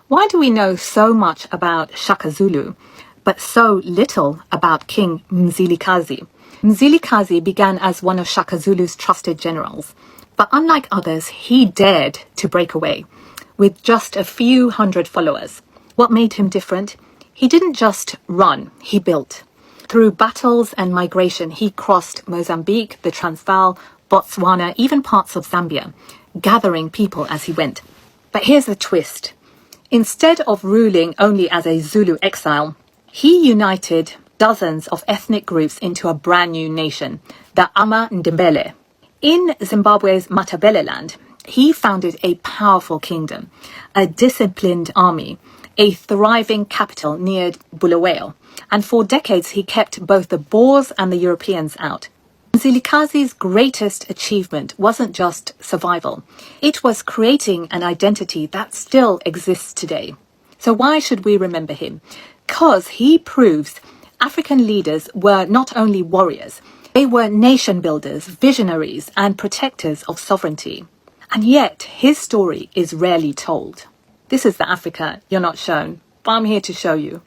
Why do we know so much about Shaka Zulu, but so little about King uMzilikazi? uMzilikazi began as one of Shaka Zulu's trusted generals, but unlike others, he dared to break away with just a few hundred followers. What made him different? He didn't just run, he built. Through battles and migration, he crossed Mozambique, the Transvaal, Botswana, even parts of Zambia, gathering people as he went. But here's the twist. Instead of ruling only as a Zulu exile, he united dozens of ethnic groups into a brand new nation, the Ndebele. In Zimbabwe's Matabeleland, he founded a powerful kingdom, a disciplined army, a thriving capital near Bulawayo, and for decades he kept both the Boers and the Europeans out. uMzilikazi's greatest achievement wasn't just survival, it was creating an identity that still exists today. So why should we remember him? Because he proves African leaders were not only warriors, they were nation builders, visionaries, and protectors of sovereignty. And yet, his story is rarely told. This is the Africa you're not shown, but I'm here to show you.